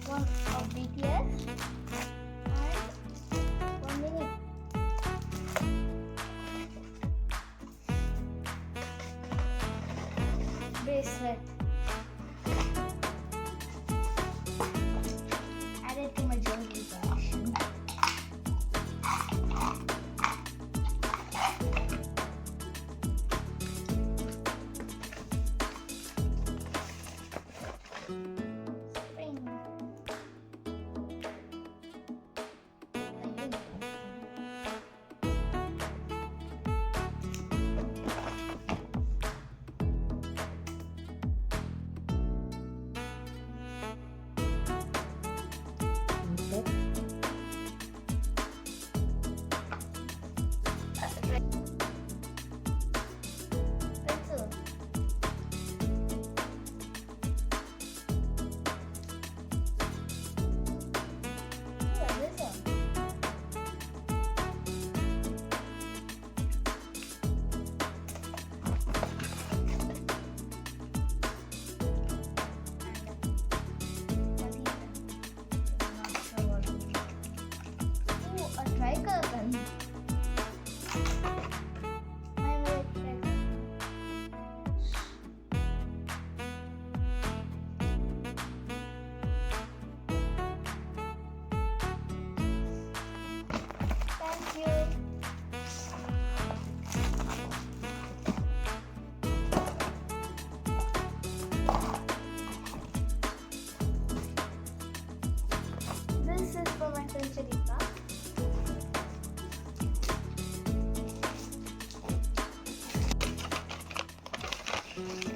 One of BTS and one minute. Bracelet. Added to my jewelry collection. This is for my friend Sharika.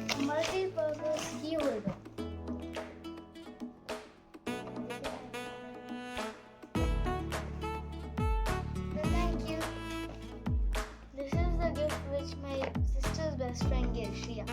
A multi-purpose key holder. Thank you. This is the gift which my sister's best friend gave, Shriya.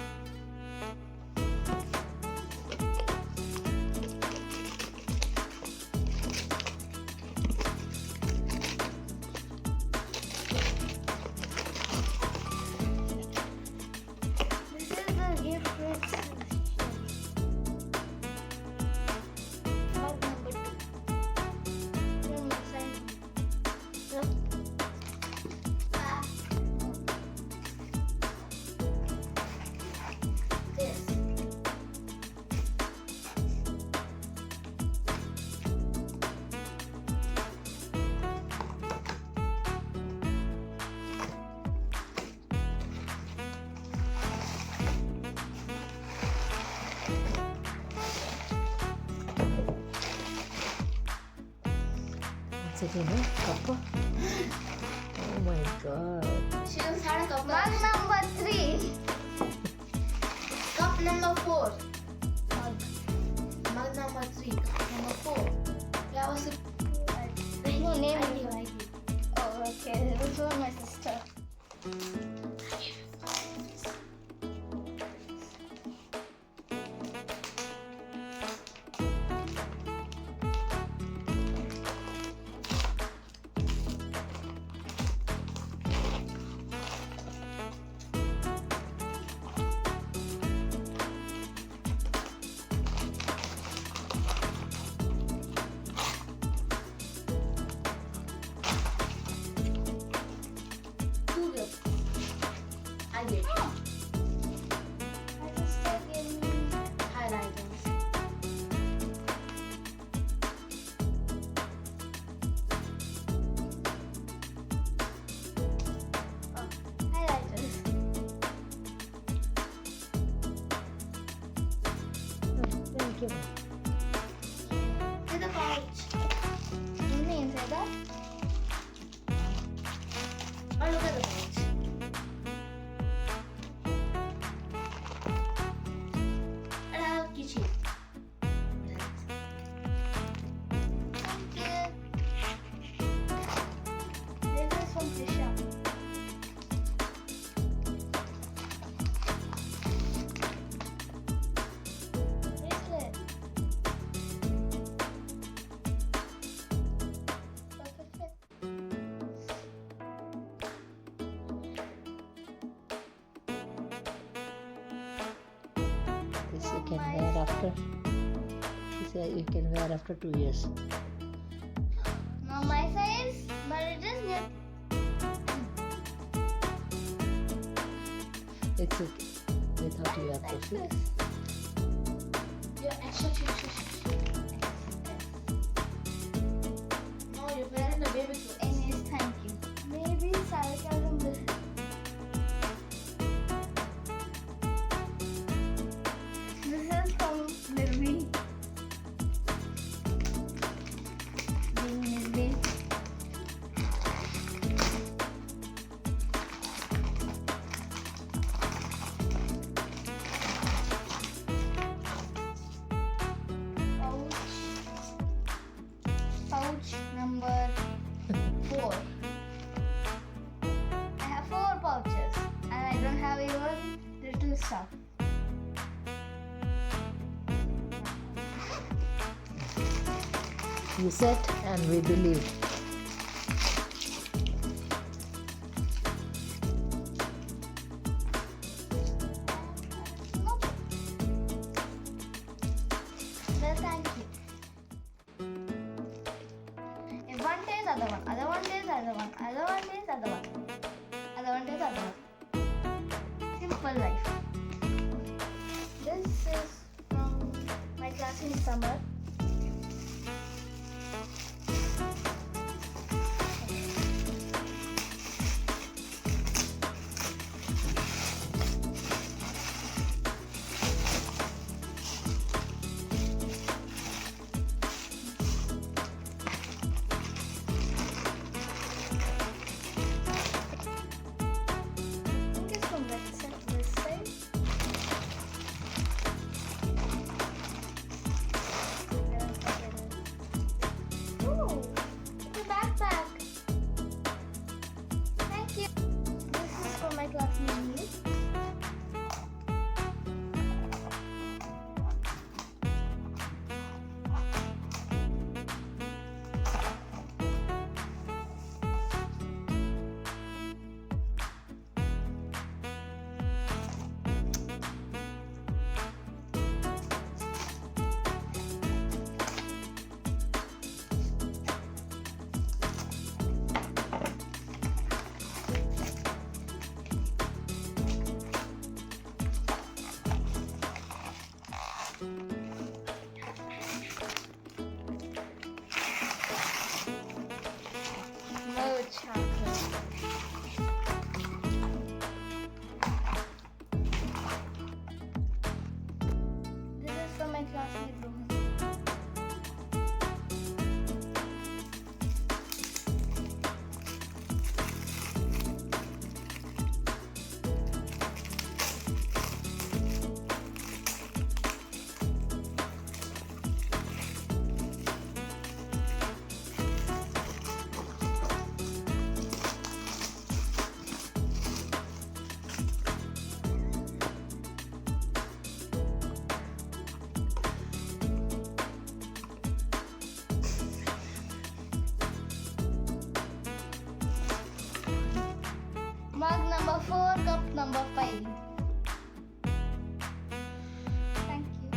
Ini apa? Oh my god. Mug number 3. Cup number 4. Mug. Mug number 3. Cup number 4. Yeah, was it? No name. Oh, okay. This was my sister. you can my wear after. He said you can wear after 2 years. Not my size, but it is new. It's okay. We thought you Like appreciate. this. Your extra No, you're wearing the baby clothes. Anyways, thank you. Maybe sarcasm will. This is from Nirvi. Being Nirvi. Pouch number 4. I have 4 pouches and I don't have even little stuff. You said and we believe. Nope. Well, thank you. If one day is other one, other one day is other one, other one day is other one, other one day is other one. Simple life. This is from my class in summer. I think it's from this side. Oh, it's a backpack. Thank you. This is for my classmate. No chocolate. This is for my classmate Rohan. Mug number 4, cup number 5. Thank you.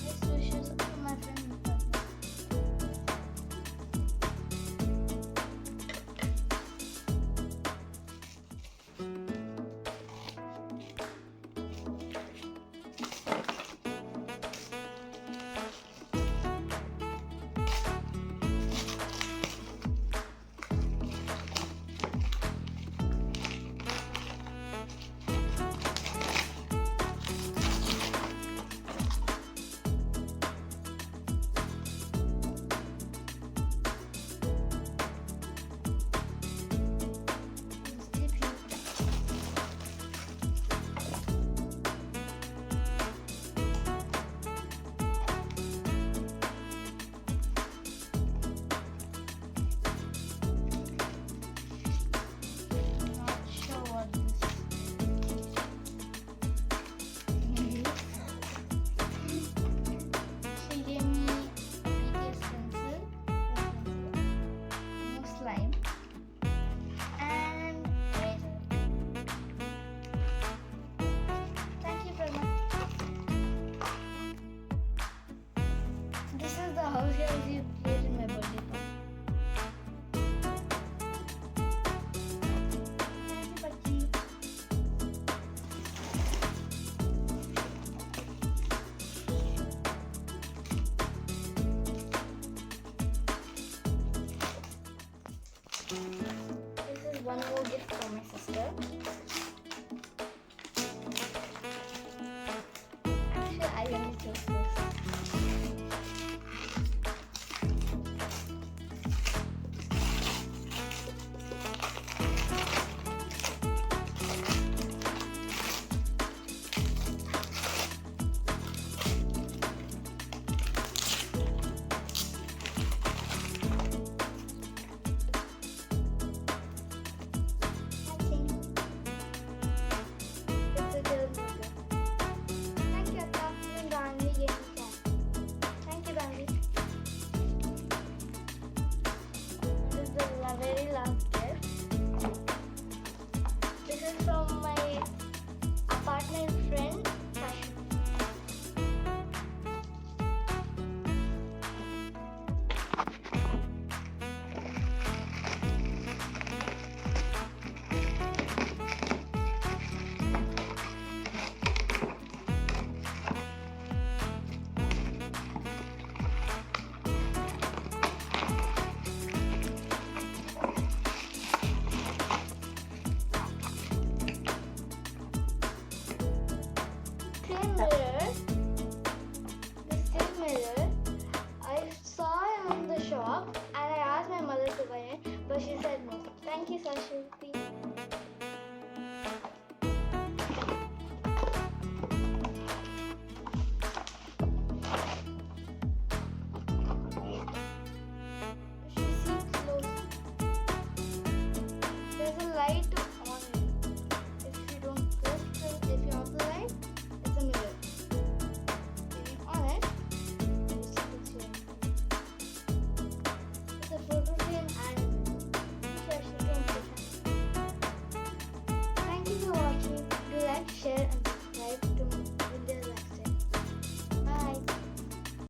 Best wishes to my friend Vindhya. Close your eyes, you created my birthday card. Happy birthday. This is one more gift for my sister. Actually, I only chose this.